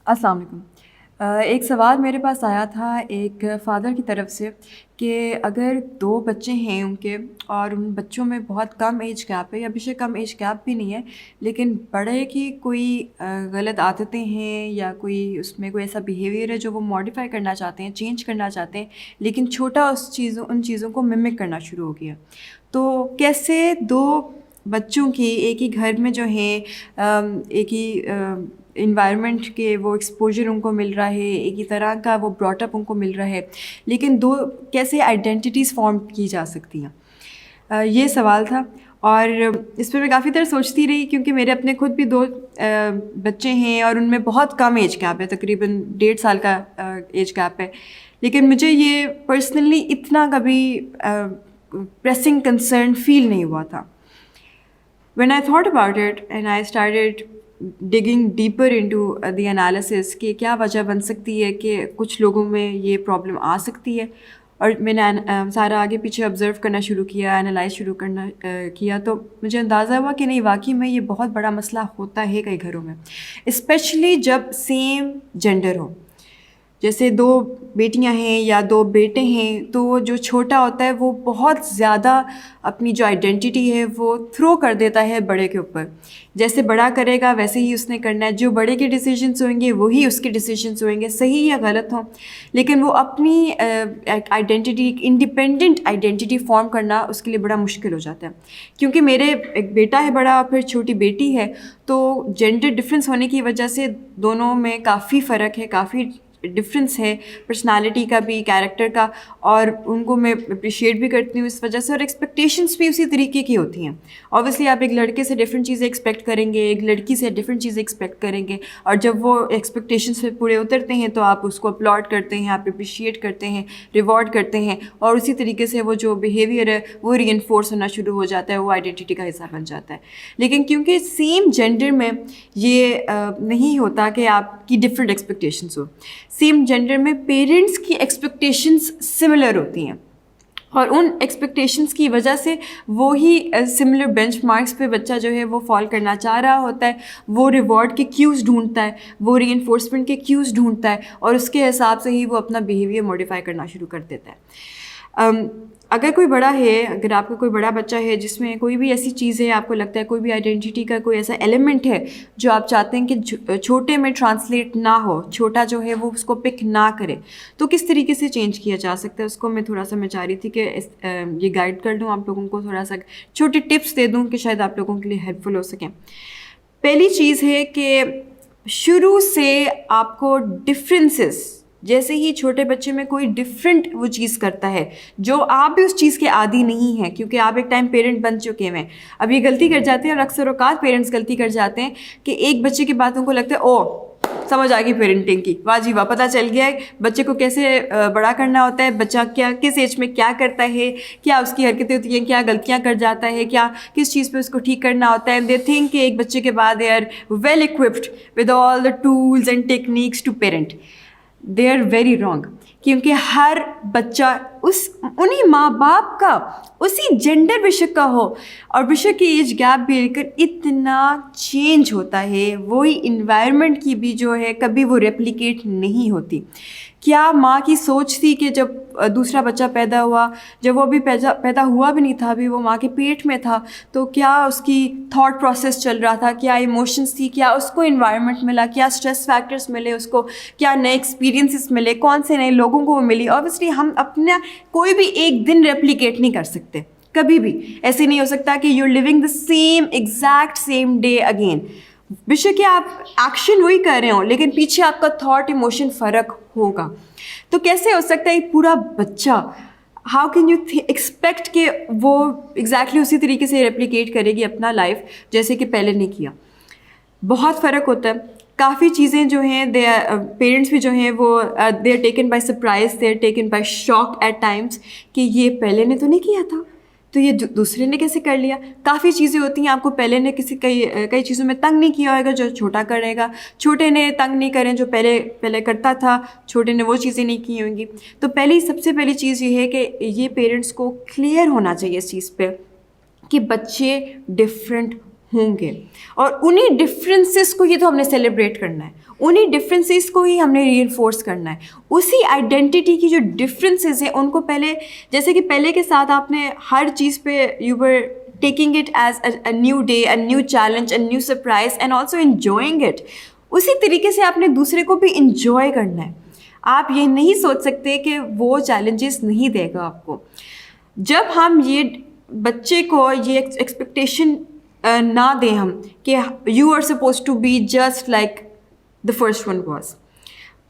السلام علیکم۔ ایک سوال میرے پاس آیا تھا ایک فادر کی طرف سے کہ اگر 2 بچے ہیں ان کے اور ان بچوں میں بہت کم ایج گیپ ہے یا بے شک کم ایج گیپ بھی نہیں ہے، لیکن بڑے کی کوئی غلط عادتیں ہیں یا کوئی اس میں کوئی ایسا بیہیویئر ہے جو وہ ماڈیفائی کرنا چاہتے ہیں، چینج کرنا چاہتے ہیں، لیکن چھوٹا ان چیزوں کو ممک کرنا شروع ہو گیا، تو کیسے 2 بچوں کی ایک ہی گھر میں جو ہیں ایک ہی انوائرمنٹ کے وہ ایکسپوجر ان کو مل رہا ہے، ایک ہی طرح کا وہ براٹ اپ ان کو مل رہا ہے، لیکن 2 کیسے آئیڈینٹیٹیز فارم کی جا سکتی ہیں، یہ سوال تھا۔ اور اس پہ میں کافی دیر سوچتی رہی کیونکہ میرے اپنے خود بھی 2 بچے ہیں اور ان میں بہت کم ایج گیپ ہے، تقریباً 1.5 سال کا ایج گیپ ہے، لیکن مجھے یہ پرسنلی اتنا کبھی پریسنگ کنسرن فیل نہیں ہوا تھا۔ When I thought about it and I started digging deeper into the analysis کہ کیا وجہ بن سکتی ہے کہ کچھ لوگوں میں یہ پرابلم آ سکتی ہے، اور میں نے سارا آگے پیچھے آبزرو کرنا شروع کیا، انالائز شروع کرنا کیا، تو مجھے اندازہ ہوا کہ نہیں، واقعی میں یہ بہت بڑا مسئلہ ہوتا ہے کئی گھروں میں، اسپیشلی جب سیم جینڈر ہو، جیسے 2 بیٹیاں ہیں یا 2 بیٹے ہیں، تو جو چھوٹا ہوتا ہے وہ بہت زیادہ اپنی جو آئیڈینٹی ہے وہ تھرو کر دیتا ہے بڑے کے اوپر، جیسے بڑا کرے گا ویسے ہی اس نے کرنا ہے، جو بڑے کے ڈیسیجنس ہوئیں گے وہی اس کے ڈیسیجنس ہوئیں گے، صحیح یا غلط ہوں، لیکن وہ اپنی آئیڈینٹی، ایک انڈیپینڈنٹ آئیڈینٹی فارم کرنا اس کے لیے بڑا مشکل ہو جاتا ہے، کیونکہ میرے ایک بیٹا ہے بڑا اور پھر چھوٹی بیٹی ہے، تو جینڈر ڈفرینس ہونے کی وجہ سے دونوں میں کافی فرق ہے، کافی ڈفرینس ہے، پرسنالٹی کا بھی، کیریکٹر کا، اور ان کو میں اپریشیٹ بھی کرتی ہوں اس وجہ سے، اور ایکسپیکٹیشنس بھی اسی طریقے کی ہوتی ہیں۔ اوبیسلی آپ ایک لڑکے سے ڈفرینٹ چیزیں ایکسپیکٹ کریں گے، ایک لڑکی سے ڈفرینٹ چیزیں ایکسپیکٹ کریں گے، اور جب وہ ایکسپیکٹیشنس پہ پورے اترتے ہیں تو آپ اس کو اپلاڈ کرتے ہیں، آپ اپریشیٹ کرتے ہیں، ریوارڈ کرتے ہیں، اور اسی طریقے سے وہ جو بیہیویئر ہے وہ ری انفورس ہونا شروع ہو جاتا ہے، وہ آئیڈینٹی کا حصہ بن جاتا ہے۔ لیکن کیونکہ سیم جینڈر میں یہ نہیں ہوتا کہ آپ کی ڈفرینٹ ایکسپیکٹیشنس ہو، سیم جینڈر میں پیرنٹس کی ایکسپیکٹیشنس سملر ہوتی ہیں، اور ان ایکسپیکٹیشنس کی وجہ سے وہی سملر بینچ مارکس پہ بچہ جو ہے وہ فال کرنا چاہ رہا ہوتا ہے، وہ ریوارڈ کے کیوز ڈھونڈتا ہے، وہ ری انفورسمنٹ کے کیوز ڈھونڈتا ہے، اور اس کے حساب سے ہی وہ اپنا بیہیویئر موڈیفائی کرنا شروع کر دیتا ہے۔ اگر کوئی بڑا ہے، اگر آپ کا کوئی بڑا بچہ ہے جس میں کوئی بھی ایسی چیز ہے، آپ کو لگتا ہے کوئی بھی آئیڈینٹی کا کوئی ایسا ایلیمنٹ ہے جو آپ چاہتے ہیں کہ چھوٹے میں ٹرانسلیٹ نہ ہو، چھوٹا جو ہے وہ اس کو پک نہ کرے، تو کس طریقے سے چینج کیا جا سکتا ہے، اس کو میں تھوڑا سا میں چاہ رہی تھی کہ یہ گائیڈ کر دوں آپ لوگوں کو، تھوڑا سا چھوٹے ٹپس دے دوں کہ شاید آپ لوگوں کے لیے ہیلپ فل ہو سکیں۔ پہلی چیز ہے کہ شروع سے آپ کو ڈفرینسز، جیسے ہی چھوٹے بچے میں کوئی ڈفرینٹ وہ چیز کرتا ہے جو آپ بھی اس چیز کے عادی نہیں ہیں، کیونکہ آپ ایک ٹائم پیرنٹ بن چکے ہیں، اب یہ غلطی کر جاتے ہیں، اور اکثر اوقات پیرنٹس غلطی کر جاتے ہیں کہ ایک بچے کی باتوں کو لگتا ہے او سمجھ آ گئی پیرنٹنگ کی، واہ جی واہ، پتہ چل گیا ہے بچے کو کیسے بڑا کرنا ہوتا ہے، بچہ کیا کس ایج میں کیا کرتا ہے، کیا اس کی حرکتیں ہوتی ہیں، کیا غلطیاں کر جاتا ہے، کیا کس چیز پہ اس کو ٹھیک کرنا ہوتا ہے، دے تھنک کہ ایک بچے کے بعد they are well equipped with all the tools and techniques to parent. They are very wrong. کیونکہ ہر بچہ انہی ماں باپ کا، اسی جینڈر بے شک کا ہو اور بے شک کی ایج گیپ بھی لے کر اتنا چینج ہوتا ہے، وہی انوائرمنٹ کی بھی جو ہے کبھی وہ ریپلیکیٹ نہیں ہوتی۔ کیا ماں کی سوچ تھی کہ جب دوسرا بچہ پیدا ہوا، جب وہ بھی پیدا ہوا بھی نہیں تھا، ابھی وہ ماں کے پیٹ میں تھا، تو کیا اس کی تھاٹ پروسیس چل رہا تھا، کیا ایموشنس تھی، کیا اس کو انوائرمنٹ ملا، کیا اسٹریس فیکٹرس ملے اس کو، کیا نئے ایکسپیرینسز ملے، کون سے نئے لوگوں کو وہ ملی۔ اوبیسلی ہم اپنا کوئی بھی ایک دن ریپلیکیٹ نہیں کر سکتے، کبھی بھی ایسے نہیں ہو سکتا کہ you are living the same exact same day again, بے شک کہ آپ ایکشن وہی کر رہے ہوں لیکن پیچھے آپ کا تھاٹ ایموشن فرق ہوگا۔ تو کیسے ہو سکتا ہے ایک پورا بچہ، ہاؤ کین یو ایکسپیکٹ کہ وہ ایگزیکٹلی اسی طریقے سے ریپلیکیٹ کرے گی اپنا لائف جیسے کہ پہلے نے کیا؟ بہت فرق ہوتا ہے۔ کافی چیزیں جو ہیں پیرنٹس بھی جو ہیں وہ they are taken by surprise, they are taken by shock at times کہ یہ پہلے نے تو نہیں کیا تھا، تو یہ دوسرے نے کیسے کر لیا۔ کافی چیزیں ہوتی ہیں، آپ کو پہلے نے کئی چیزوں میں تنگ نہیں کیا ہوئے گا جو چھوٹا کرے گا، چھوٹے نے تنگ نہیں کریں جو پہلے کرتا تھا، چھوٹے نے وہ چیزیں نہیں کی ہوں گی۔ تو سب سے پہلی چیز یہ ہے کہ یہ پیرنٹس کو کلیئر ہونا چاہیے اس چیز پہ کہ بچے ڈفرینٹ ہوں گے, اور انہیں ڈفرینسز کو ہی تو ہم نے سیلیبریٹ کرنا ہے, انہیں ڈفرینسز کو ہی ہم نے ری انفورس کرنا ہے. اسی آئیڈینٹی کی جو ڈفرینسز ہیں ان کو پہلے, جیسے کہ پہلے کے ساتھ آپ نے ہر چیز پہ you were taking it as a new day, a new challenge, a new surprise and also enjoying it, اسی طریقے سے آپ نے دوسرے کو بھی انجوائے کرنا ہے. آپ یہ نہیں سوچ سکتے کہ وہ چیلنجز نہیں دے گا آپ کو. جب ہم یہ بچے کو یہ ایکسپیکٹیشن نہ دیں ہم کہ you are suppose to be just like the first one was,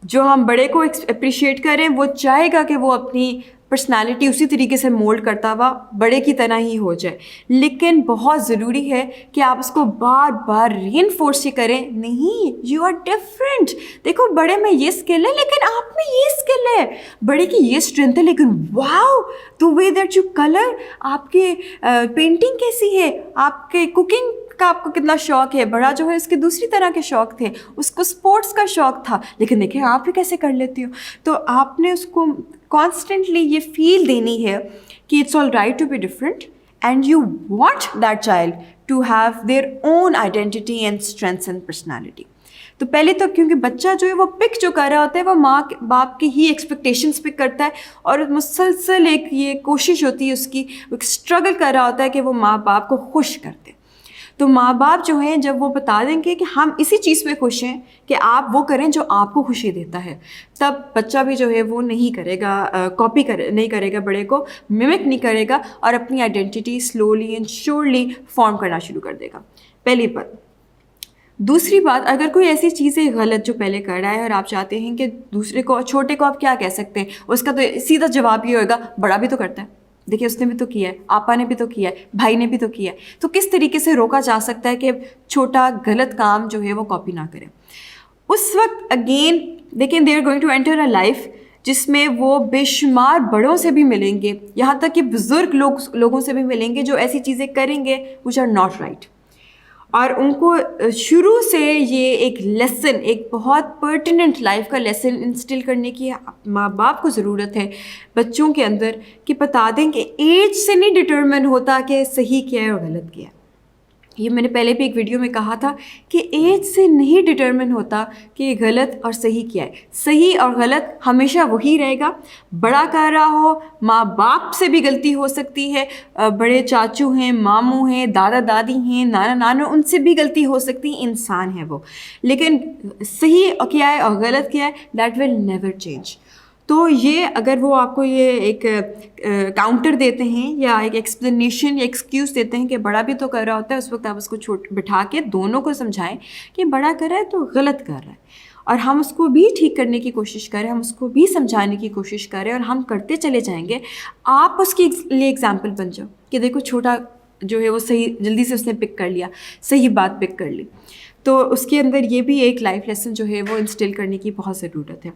جو ہم بڑے کو اپریشیٹ کریں, وہ چاہے گا کہ وہ اپنی پرسنالٹی اسی طریقے سے مولڈ کرتا ہوا بڑے کی طرح ہی ہو جائے, لیکن بہت ضروری ہے کہ آپ اس کو بار بار ری انفورس ہی کریں, نہیں یو آر ڈفرینٹ, دیکھو بڑے میں یہ اسکل ہے لیکن آپ میں یہ اسکل ہے, بڑے کی یہ اسٹرینتھ ہے لیکن واو the way that you colour, آپ کے پینٹنگ کیسی ہے, آپ کے کوکنگ کا آپ کو کتنا شوق ہے, بڑا جو ہے اس کے دوسری طرح کے شوق تھے, اس کو اسپورٹس کا شوق تھا, لیکن دیکھیں آپ بھی کیسے کر لیتی ہو. تو آپ نے اس کو کانسٹنٹلی یہ فیل دینی ہے کہ it's all right to be different and you want that child to have their own identity and strengths and personality. تو پہلے تو کیونکہ بچہ جو ہے وہ پک جو کر رہا ہوتا ہے وہ ماں باپ کی ہی ایکسپیکٹیشنس پک کرتا ہے, اور مسلسل ایک یہ کوشش ہوتی ہے اس کی, ایک اسٹرگل کر رہا ہوتا ہے کہ وہ ماں باپ کو خوش کر دے. تو ماں باپ جو ہیں جب وہ بتا دیں گے کہ ہم اسی چیز پہ خوش ہیں کہ آپ وہ کریں جو آپ کو خوشی دیتا ہے, تب بچہ بھی جو ہے وہ نہیں کرے گا, کاپی نہیں کرے گا, بڑے کو ممک نہیں کرے گا, اور اپنی identity slowly and surely form کرنا شروع کر دے گا. پہلی بات. دوسری بات, اگر کوئی ایسی چیز ہے غلط جو پہلے کر رہا ہے اور آپ چاہتے ہیں کہ دوسرے کو, چھوٹے کو آپ کیا کہہ سکتے ہیں, اس کا تو سیدھا جواب یہ ہوگا بڑا بھی تو کرتا ہے, دیکھیے اس نے بھی تو کیا ہے, آپا نے بھی تو کیا ہے, بھائی نے بھی تو کیا ہے. تو کس طریقے سے روکا جا سکتا ہے کہ چھوٹا غلط کام جو ہے وہ کاپی نہ کرے. اس وقت اگین دیکھیں they are going to enter a life جس میں وہ بے شمار بڑوں سے بھی ملیں گے, یہاں تک کہ بزرگ لوگوں سے بھی ملیں گے جو ایسی چیزیں کریں گے which are not right. اور ان کو شروع سے یہ ایک لیسن, ایک بہت پرٹیننٹ لائف کا لیسن انسٹل کرنے کی ماں باپ کو ضرورت ہے بچوں کے اندر, کہ بتا دیں کہ ایج سے نہیں ڈٹرمن ہوتا کہ صحیح کیا ہے اور غلط کیا ہے. یہ میں نے پہلے بھی ایک ویڈیو میں کہا تھا کہ ایج سے نہیں ڈٹرمن ہوتا کہ غلط اور صحیح کیا ہے. صحیح اور غلط ہمیشہ وہی رہے گا. بڑا کر رہا ہو, ماں باپ سے بھی غلطی ہو سکتی ہے, بڑے چاچو ہیں, ماموں ہیں, دادا دادی ہیں, نانا نانو, ان سے بھی غلطی ہو سکتی, انسان ہے وہ. لیکن صحیح کیا ہے اور غلط کیا ہے, دیٹ ول نیور چینج. تو یہ اگر وہ آپ کو یہ ایک کاؤنٹر دیتے ہیں یا ایک ایکسپلینیشن یا ایکسکیوز دیتے ہیں کہ بڑا بھی تو کر رہا ہوتا ہے, اس وقت آپ اس کو بٹھا کے دونوں کو سمجھائیں کہ بڑا کر رہا ہے تو غلط کر رہا ہے, اور ہم اس کو بھی ٹھیک کرنے کی کوشش کریں, ہم اس کو بھی سمجھانے کی کوشش کریں, اور ہم کرتے چلے جائیں گے. آپ اس کے لیے ایگزامپل بن جاؤ کہ دیکھو چھوٹا جو ہے وہ صحیح جلدی سے اس نے پک کر لیا, صحیح بات پک کر لی. تو اس کے اندر یہ بھی ایک لائف لیسن جو ہے وہ انسٹل کرنے کی بہت ضرورت ہے.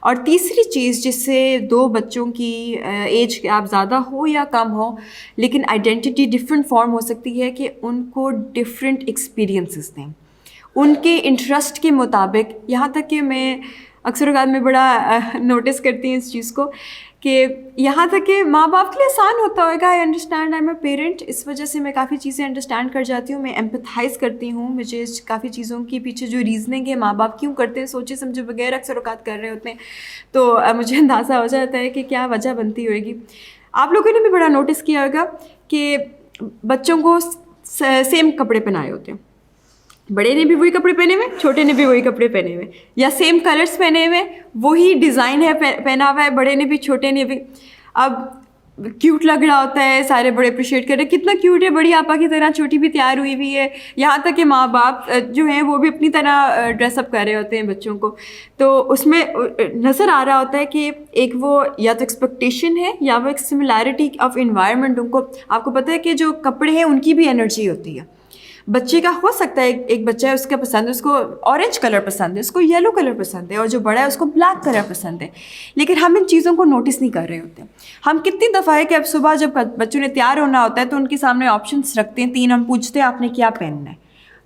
اور تیسری چیز جس سے دو بچوں کی ایج آپ زیادہ ہو یا کم ہو لیکن آئیڈینٹی ڈفرینٹ فارم ہو سکتی ہے, کہ ان کو ڈفرینٹ ایکسپیرینسز دیں ان کے انٹرسٹ کے مطابق. یہاں تک کہ میں اکثر اوقات میں بڑا نوٹس کرتی ہوں اس چیز کو کہ یہاں تک کہ ماں باپ کے لیے آسان ہوتا ہوگا, I understand, I am a parent, اس وجہ سے میں کافی چیزیں انڈرسٹینڈ کر جاتی ہوں, میں ایمپتھائز کرتی ہوں, مجھے کافی چیزوں کے پیچھے جو ریزننگ ہے ماں باپ کیوں کرتے ہیں سوچے سمجھے بغیر اکثر اوقات کر رہے ہوتے ہیں, تو مجھے اندازہ ہو جاتا ہے کہ کیا وجہ بنتی ہوئے گی. آپ لوگوں نے بھی بڑا نوٹس کیا ہوگا کہ بچوں کو سیم کپڑے پہنائے ہوتے ہیں, بڑے نے بھی وہی کپڑے پہنے ہوئے, چھوٹے نے بھی وہی کپڑے پہنے ہوئے, یا سیم کلرس پہنے ہوئے, وہی ڈیزائن ہے پہنا ہوا ہے, بڑے نے بھی چھوٹے نے بھی. اب کیوٹ لگ رہا ہوتا ہے, سارے بڑے اپریشیٹ کر رہے ہیں کتنا کیوٹ ہے, بڑی آپا کی طرح چھوٹی بھی تیار ہوئی ہوئی ہے. یہاں تک کہ ماں باپ جو ہیں وہ بھی اپنی طرح ڈریس اپ کر رہے ہوتے ہیں بچوں کو. تو اس میں نظر آ رہا ہوتا ہے کہ ایک وہ یا تو ایکسپیکٹیشن ہے یا وہ ایک سملیرٹی آف انوائرمنٹ. ان کو آپ کو پتہ ہے کہ جو کپڑے ہیں ان کی بھی انرجی ہوتی ہے. بچے کا ہو سکتا ہے ایک بچہ ہے اس کا پسند ہے, اس کو اورنج کلر پسند ہے, اس کو یلو کلر پسند ہے, اور جو بڑا ہے اس کو بلیک کلر پسند ہے, لیکن ہم ان چیزوں کو نوٹس نہیں کر رہے ہوتے. ہم کتنی دفعہ ہے کہ اب صبح جب بچوں نے تیار ہونا ہوتا ہے تو ان کے سامنے آپشنس رکھتے ہیں 3, ہم پوچھتے ہیں آپ نے کیا پہننا ہے,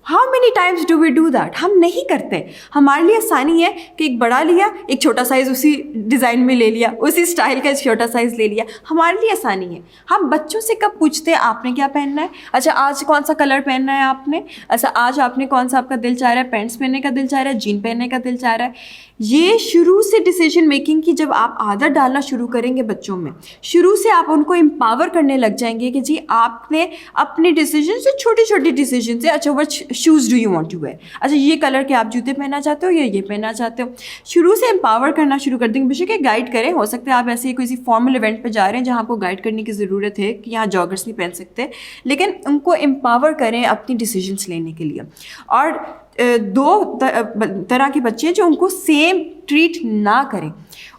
How many times do we do that? ہم نہیں کرتے. ہمارے لیے آسانی ہے کہ ایک بڑا لیا, ایک چھوٹا سائز اسی ڈیزائن میں لے لیا, اسی اسٹائل کا ایک چھوٹا سائز لے لیا. ہمارے لیے آسانی ہے. ہم بچوں سے کب پوچھتے ہیں آپ نے کیا پہننا ہے؟ اچھا آج کون سا کلر پہننا ہے آپ نے؟ اچھا آج آپ نے کون سا آپ کا دل چاہ رہا ہے, پینٹس پہننے کا دل چاہ رہا ہے, جین پہننے کا دل چاہ رہا ہے. یہ شروع سے ڈیسیجن میکنگ کی جب آپ عادت ڈالنا شروع کریں گے بچوں میں, شروع سے آپ ان کو امپاور کرنے لگ جائیں گے کہ جی آپ نے اپنے ڈیسیجن سے, چھوٹی چھوٹی ڈیسیجن سے, اچھا what shoes do you want to wear, اچھا یہ کلر کے آپ جوتے پہننا چاہتے ہو یا یہ پہننا چاہتے ہو, شروع سے امپاور کرنا شروع کر دیں گے. بے شک گائڈ کریں, ہو سکتا ہے آپ ایسے کوئی فارمل ایونٹ پہ جا رہے ہیں جہاں آپ کو گائڈ کرنے کی ضرورت ہے کہ یہاں جاگرس نہیں پہن سکتے, لیکن ان کو امپاور کریں اپنی ڈیسیجنس لینے کے لیے. اور دو طرح کے بچے ہیں جو ان کو سیم ٹریٹ نہ کریں.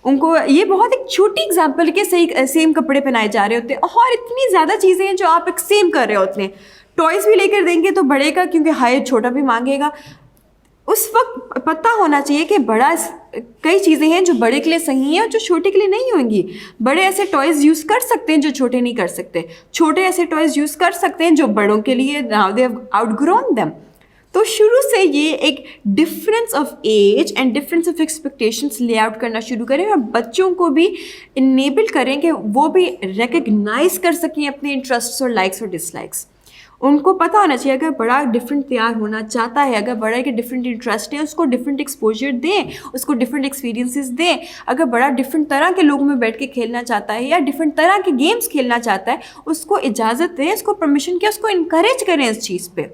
ان کو یہ بہت ایک چھوٹی اگزامپل کے سیم کپڑے پہنائے جا رہے ہوتے ہیں, اور اتنی زیادہ چیزیں ہیں جو آپ ایک سیم کر رہے ہوتے ہیں. ٹوائز بھی لے کر دیں گے تو بڑے کا, کیونکہ ہائی چھوٹا بھی مانگے گا. اس وقت پتہ ہونا چاہیے کہ بڑا, کئی چیزیں ہیں جو بڑے کے لیے صحیح ہیں اور جو چھوٹے کے لیے نہیں ہوں گی. بڑے ایسے ٹوائز یوز کر سکتے ہیں جو چھوٹے نہیں کر سکتے, چھوٹے ایسے ٹوائز یوز کر سکتے ہیں جو بڑوں کے لیے now they have outgrown them. تو شروع سے یہ ایک difference of age and difference of expectations lay out کرنا شروع کریں, اور بچوں کو بھی انیبل کریں کہ وہ بھی ریکگنائز کر سکیں اپنے انٹرسٹس اور لائکس اور ڈس لائکس. ان کو پتہ ہونا چاہیے اگر بڑا ڈفرینٹ تیار ہونا چاہتا ہے, اگر بڑا کے ڈفرینٹ انٹرسٹ ہیں, اس کو ڈفرینٹ ایکسپوجر دیں, اس کو ڈفرینٹ ایکسپیرینسز دیں. اگر بڑا ڈفرینٹ طرح کے لوگوں میں بیٹھ کے کھیلنا چاہتا ہے یا ڈفرینٹ طرح کے گیمس کھیلنا چاہتا ہے, اس کو اجازت دیں, اس کو پرمیشن کیا, اس کو انکریج کریں اس چیز پہ.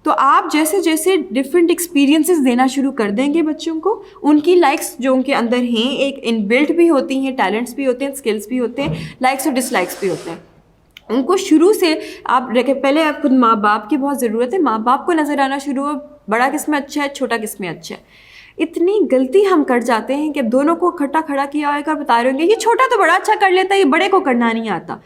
تو آپ جیسے جیسے ڈفرینٹ ایکسپیرینسز دینا شروع کر دیں گے بچوں کو, ان کی لائکس جو ان کے اندر ہیں, ایک ان بلٹ بھی ہوتی ہیں, ٹیلنٹس بھی ہوتے ہیں, اسکلس بھی ہوتے ہیں, لائکس اور ڈس لائکس بھی ہوتے ہیں. ان کو شروع سے آپ پہلے آپ خود ماں باپ کی بہت ضرورت ہے. ماں باپ کو نظر آنا شروع ہو بڑا کس میں اچھا ہے, چھوٹا کس میں اچھا ہے. اتنی غلطی ہم کر جاتے ہیں کہ دونوں کو اکٹھا کھڑا کیا ہوئے کر بتا رہے ہوں گے یہ چھوٹا تو بڑا اچھا کر لیتا ہے, یہ بڑے کو کرنا نہیں آتا.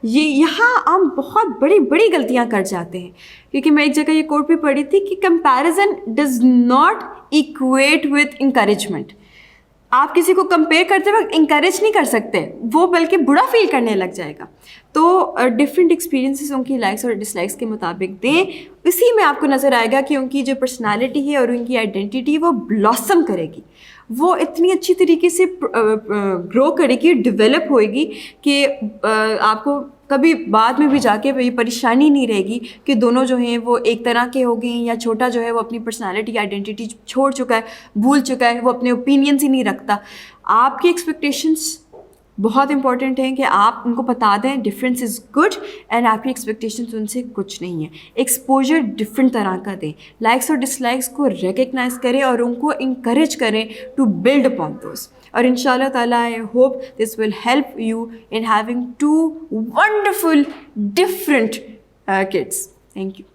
یہاں ہم بہت بڑی بڑی غلطیاں کر جاتے ہیں, کیونکہ میں ایک جگہ یہ کوٹ بھی پڑھی تھی کہ comparison does not equate with encouragement. آپ کسی کو کمپیئر کرتے وقت انکریج نہیں کر سکتے, وہ بلکہ برا فیل کرنے لگ جائے گا. تو ڈفرینٹ ایکسپیرینسز ان کی لائکس اور ڈس لائکس کے مطابق دیں. اسی میں آپ کو نظر آئے گا کہ ان کی جو پرسنالٹی ہے اور ان کی آئیڈینٹی وہ بلاسم کرے گی, وہ اتنی اچھی طریقے سے گرو کرے گی, ڈیولپ ہوئے گی کہ آپ کو کبھی بعد میں بھی جا کے یہ پریشانی نہیں رہے گی کہ دونوں جو ہیں وہ ایک طرح کے ہو گئے ہیں, یا چھوٹا جو ہے وہ اپنی پرسنالٹی آئیڈینٹی چھوڑ چکا ہے, بھول چکا ہے, وہ اپنے اوپینینس ہی نہیں رکھتا. آپ کی ایکسپیکٹیشنس بہت امپورٹنٹ ہیں کہ آپ ان کو بتا دیں ڈفرینس از گڈ, اینڈ آپ کی ایکسپیکٹیشنس ان سے کچھ نہیں ہے. ایکسپوجر ڈفرینٹ طرح کا دیں, لائکس اور ڈس لائکس کو ریکگنائز کریں اور ان کو انکریج کریں ٹو بلڈ اپون دوز. اور ان شاء اللہ تعالیٰ I hope this will help you in having 2 wonderful different kids. Thank you.